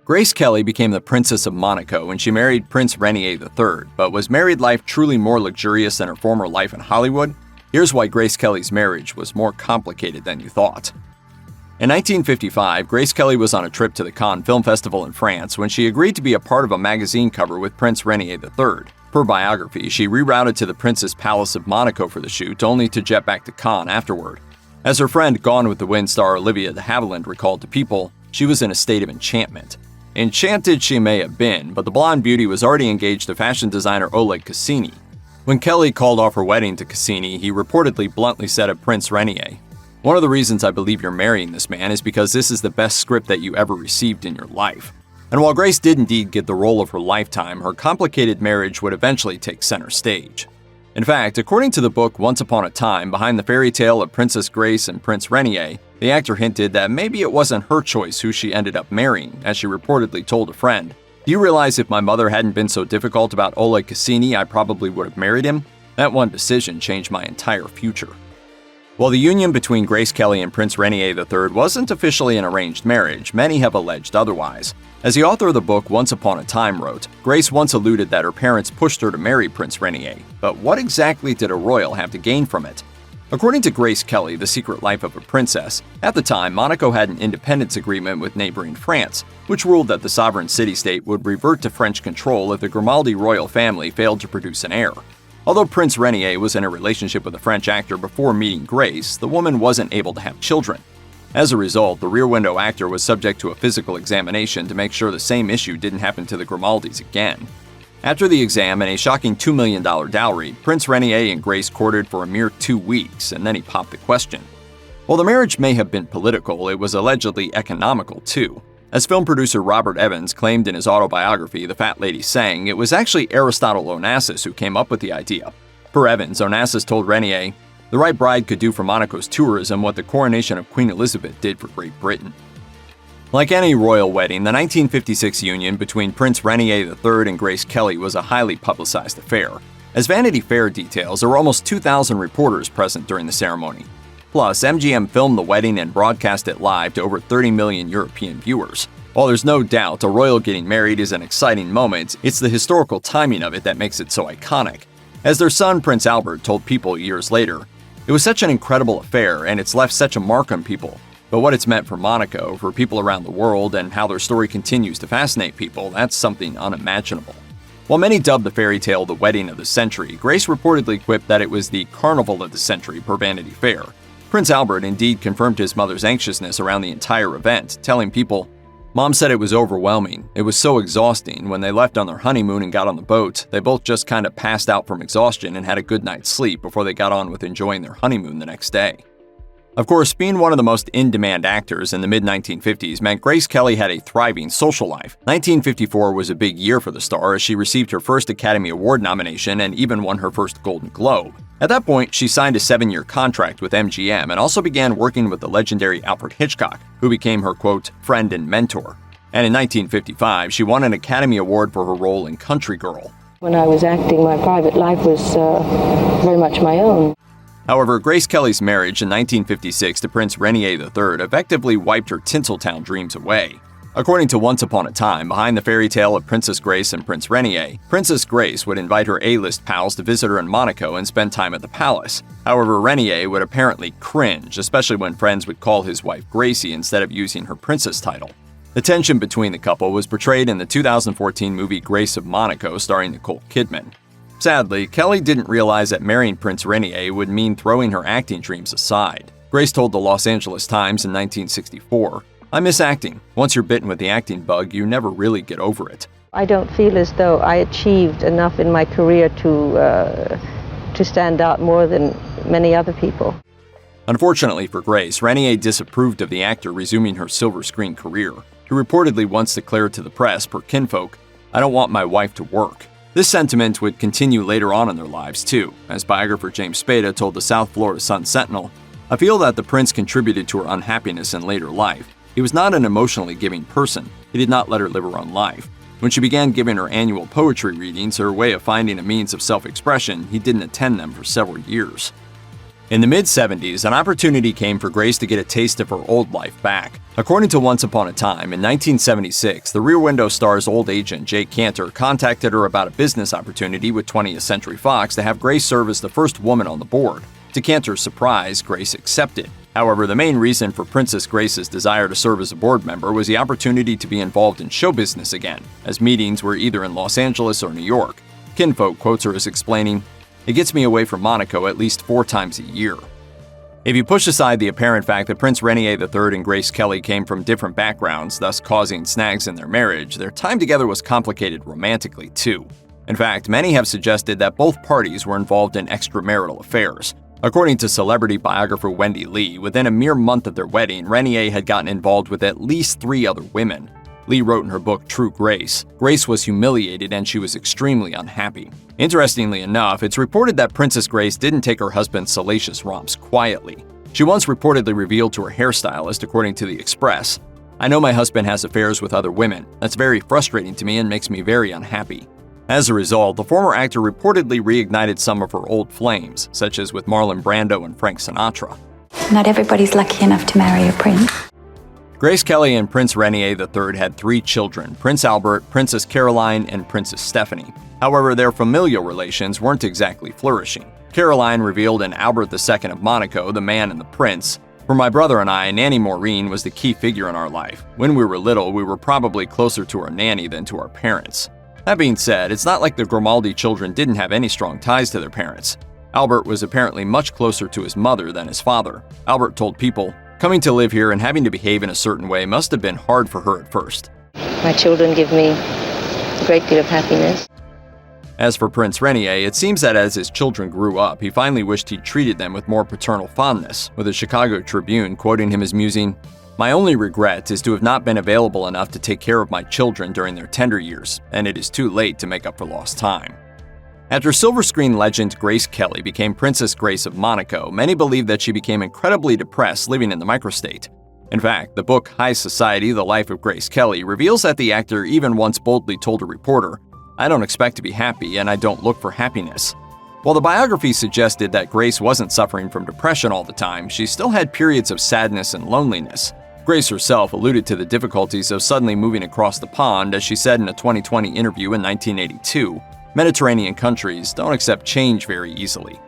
Grace Kelly became the Princess of Monaco when she married Prince Renier III, but was married life truly more luxurious than her former life in Hollywood? Here's why Grace Kelly's marriage was more complicated than you thought. In 1955, Grace Kelly was on a trip to the Cannes Film Festival in France when she agreed to be a part of a magazine cover with Prince Renier III. Per biography, she rerouted to the Prince's Palace of Monaco for the shoot, only to jet back to Cannes afterward. As her friend Gone with the Wind star Olivia de Havilland recalled to People, she was in a state of enchantment. Enchanted she may have been, but the blonde beauty was already engaged to fashion designer Oleg Cassini. When Kelly called off her wedding to Cassini, he reportedly bluntly said of Prince Renier, "One of the reasons I believe you're marrying this man is because this is the best script that you ever received in your life." And while Grace did indeed get the role of her lifetime, her complicated marriage would eventually take center stage. In fact, according to the book Once Upon a Time, behind the fairy tale of Princess Grace and Prince Renier, the actor hinted that maybe it wasn't her choice who she ended up marrying, as she reportedly told a friend, "Do you realize if my mother hadn't been so difficult about Oleg Cassini, I probably would have married him? That one decision changed my entire future." While the union between Grace Kelly and Prince Renier III wasn't officially an arranged marriage, many have alleged otherwise. As the author of the book Once Upon a Time wrote, Grace once alluded that her parents pushed her to marry Prince Renier, but what exactly did a royal have to gain from it? According to Grace Kelly, The Secret Life of a Princess, at the time Monaco had an independence agreement with neighboring France, which ruled that the sovereign city-state would revert to French control if the Grimaldi royal family failed to produce an heir. Although Prince Renier was in a relationship with a French actor before meeting Grace, the woman wasn't able to have children. As a result, the Rear Window actor was subject to a physical examination to make sure the same issue didn't happen to the Grimaldis again. After the exam and a shocking $2 million dowry, Prince Renier and Grace courted for a mere 2 weeks, and then he popped the question. While the marriage may have been political, it was allegedly economical too. As film producer Robert Evans claimed in his autobiography, The Fat Lady Sang, it was actually Aristotle Onassis who came up with the idea. Per Evans, Onassis told Renier, "The right bride could do for Monaco's tourism what the coronation of Queen Elizabeth did for Great Britain." Like any royal wedding, the 1956 union between Prince Renier III and Grace Kelly was a highly publicized affair. As Vanity Fair details, there were almost 2,000 reporters present during the ceremony. Plus, MGM filmed the wedding and broadcast it live to over 30 million European viewers. While there's no doubt a royal getting married is an exciting moment, it's the historical timing of it that makes it so iconic. As their son Prince Albert told People years later, "It was such an incredible affair, and it's left such a mark on people. But what it's meant for Monaco, for people around the world, and how their story continues to fascinate people, that's something unimaginable." While many dubbed the fairy tale the wedding of the century, Grace reportedly quipped that it was the carnival of the century per Vanity Fair. Prince Albert indeed confirmed his mother's anxiousness around the entire event, telling People, "Mom said it was overwhelming. It was so exhausting. When they left on their honeymoon and got on the boat, they both just kind of passed out from exhaustion and had a good night's sleep before they got on with enjoying their honeymoon the next day." Of course, being one of the most in-demand actors in the mid-1950s meant Grace Kelly had a thriving social life. 1954 was a big year for the star as she received her first Academy Award nomination and even won her first Golden Globe. At that point, she signed a 7-year contract with MGM and also began working with the legendary Alfred Hitchcock, who became her, quote, friend and mentor. And in 1955, she won an Academy Award for her role in Country Girl. When I was acting, my private life was very much my own. However, Grace Kelly's marriage in 1956 to Prince Renier III effectively wiped her Tinseltown dreams away. According to Once Upon a Time, behind the fairy tale of Princess Grace and Prince Renier, Princess Grace would invite her A-list pals to visit her in Monaco and spend time at the palace. However, Renier would apparently cringe, especially when friends would call his wife Gracie instead of using her princess title. The tension between the couple was portrayed in the 2014 movie Grace of Monaco starring Nicole Kidman. Sadly, Kelly didn't realize that marrying Prince Renier would mean throwing her acting dreams aside. Grace told the Los Angeles Times in 1964, "I miss acting. Once you're bitten with the acting bug, you never really get over it." I don't feel as though I achieved enough in my career to stand out more than many other people. Unfortunately for Grace, Renier disapproved of the actor resuming her silver screen career. He reportedly once declared to the press, per kinfolk, "I don't want my wife to work." This sentiment would continue later on in their lives too. As biographer James Spada told the South Florida Sun-Sentinel, "I feel that the prince contributed to her unhappiness in later life. He was not an emotionally giving person. He did not let her live her own life. When she began giving her annual poetry readings, her way of finding a means of self-expression, he didn't attend them for several years." In the mid-70s, an opportunity came for Grace to get a taste of her old life back. According to Once Upon a Time, in 1976, the Rear Window star's old agent, Jake Cantor, contacted her about a business opportunity with 20th Century Fox to have Grace serve as the first woman on the board. To Cantor's surprise, Grace accepted. However, the main reason for Princess Grace's desire to serve as a board member was the opportunity to be involved in show business again, as meetings were either in Los Angeles or New York. Kinfolk quotes her as explaining, "It gets me away from Monaco at least 4 times a year." If you push aside the apparent fact that Prince Renier III and Grace Kelly came from different backgrounds, thus causing snags in their marriage, their time together was complicated romantically too. In fact, many have suggested that both parties were involved in extramarital affairs. According to celebrity biographer Wendy Lee, within a mere month of their wedding, Renier had gotten involved with at least 3 other women. Lee wrote in her book True Grace, "Grace was humiliated and she was extremely unhappy." Interestingly enough, it's reported that Princess Grace didn't take her husband's salacious romps quietly. She once reportedly revealed to her hairstylist, according to The Express, "I know my husband has affairs with other women. That's very frustrating to me and makes me very unhappy." As a result, the former actor reportedly reignited some of her old flames, such as with Marlon Brando and Frank Sinatra. Not everybody's lucky enough to marry a prince. Grace Kelly and Prince Renier III had 3 children, Prince Albert, Princess Caroline, and Princess Stephanie. However, their familial relations weren't exactly flourishing. Caroline revealed in Albert II of Monaco, The Man and the Prince, "For my brother and I, Nanny Maureen was the key figure in our life. When we were little, we were probably closer to our nanny than to our parents." That being said, it's not like the Grimaldi children didn't have any strong ties to their parents. Albert was apparently much closer to his mother than his father. Albert told People, "Coming to live here and having to behave in a certain way must have been hard for her at first." My children give me a great deal of happiness. As for Prince Renier, it seems that as his children grew up, he finally wished he'd treated them with more paternal fondness, with the Chicago Tribune quoting him as musing, "My only regret is to have not been available enough to take care of my children during their tender years, and it is too late to make up for lost time." After silver screen legend Grace Kelly became Princess Grace of Monaco, many believe that she became incredibly depressed living in the microstate. In fact, the book High Society: The Life of Grace Kelly reveals that the actor even once boldly told a reporter, "I don't expect to be happy and I don't look for happiness." While the biography suggested that Grace wasn't suffering from depression all the time, she still had periods of sadness and loneliness. Grace herself alluded to the difficulties of suddenly moving across the pond, as she said in a 2020 interview in 1982, "Mediterranean countries don't accept change very easily."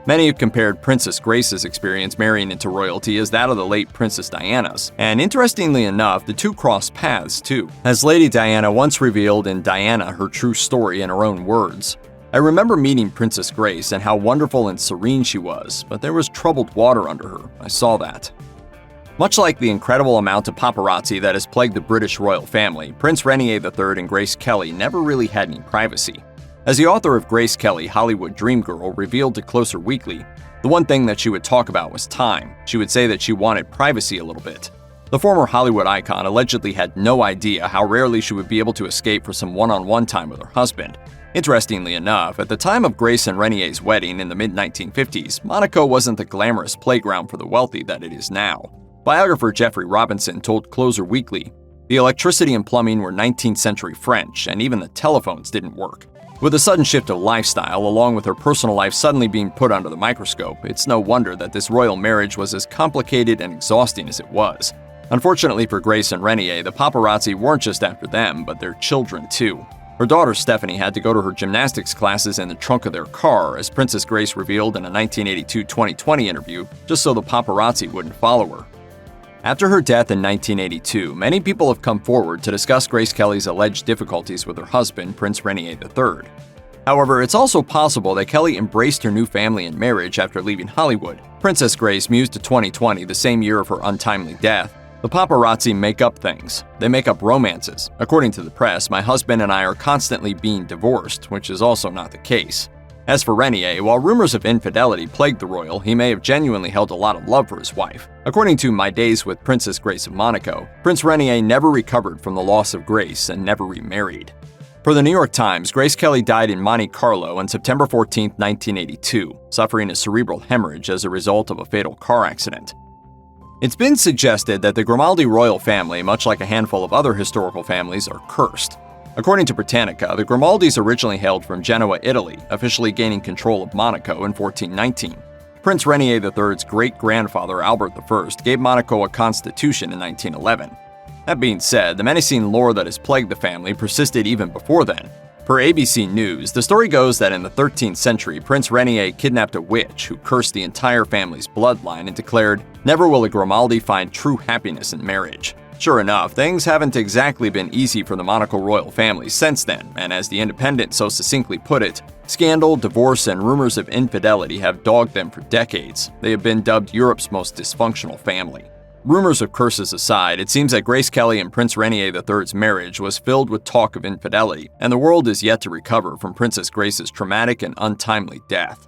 Many have compared Princess Grace's experience marrying into royalty as that of the late Princess Diana's, and interestingly enough, the two crossed paths too, as Lady Diana once revealed in Diana, Her True Story in her own words. "I remember meeting Princess Grace and how wonderful and serene she was, but there was troubled water under her. I saw that." Much like the incredible amount of paparazzi that has plagued the British royal family, Prince Renier III and Grace Kelly never really had any privacy. As the author of Grace Kelly, Hollywood Dream Girl, revealed to Closer Weekly, the one thing that she would talk about was time. She would say that she wanted privacy a little bit. The former Hollywood icon allegedly had no idea how rarely she would be able to escape for some one-on-one time with her husband. Interestingly enough, at the time of Grace and Renier's wedding in the mid-1950s, Monaco wasn't the glamorous playground for the wealthy that it is now. Biographer Jeffrey Robinson told Closer Weekly, "The electricity and plumbing were 19th century French, and even the telephones didn't work." With a sudden shift of lifestyle, along with her personal life suddenly being put under the microscope, it's no wonder that this royal marriage was as complicated and exhausting as it was. Unfortunately for Grace and Renier, the paparazzi weren't just after them, but their children too. Her daughter Stephanie had to go to her gymnastics classes in the trunk of their car, as Princess Grace revealed in a 1982 2020 interview, just so the paparazzi wouldn't follow her. After her death in 1982, many people have come forward to discuss Grace Kelly's alleged difficulties with her husband, Prince Renier III. However, it's also possible that Kelly embraced her new family and marriage after leaving Hollywood. Princess Grace mused to 2020, the same year of her untimely death, "The paparazzi make up things. They make up romances. According to the press, my husband and I are constantly being divorced, which is also not the case." As for Renier, while rumors of infidelity plagued the royal, he may have genuinely held a lot of love for his wife. According to My Days with Princess Grace of Monaco, Prince Renier never recovered from the loss of Grace and never remarried. For the New York Times, Grace Kelly died in Monte Carlo on September 14, 1982, suffering a cerebral hemorrhage as a result of a fatal car accident. It's been suggested that the Grimaldi royal family, much like a handful of other historical families, are cursed. According to Britannica, the Grimaldis originally hailed from Genoa, Italy, officially gaining control of Monaco in 1419. Prince Renier III's great-grandfather Albert I gave Monaco a constitution in 1911. That being said, the menacing lore that has plagued the family persisted even before then. Per ABC News, the story goes that in the 13th century, Prince Renier kidnapped a witch who cursed the entire family's bloodline and declared, "Never will a Grimaldi find true happiness in marriage." Sure enough, things haven't exactly been easy for the Monaco royal family since then, and as The Independent so succinctly put it, scandal, divorce, and rumors of infidelity have dogged them for decades. They have been dubbed Europe's most dysfunctional family. Rumors of curses aside, it seems that Grace Kelly and Prince Renier III's marriage was filled with talk of infidelity, and the world is yet to recover from Princess Grace's traumatic and untimely death.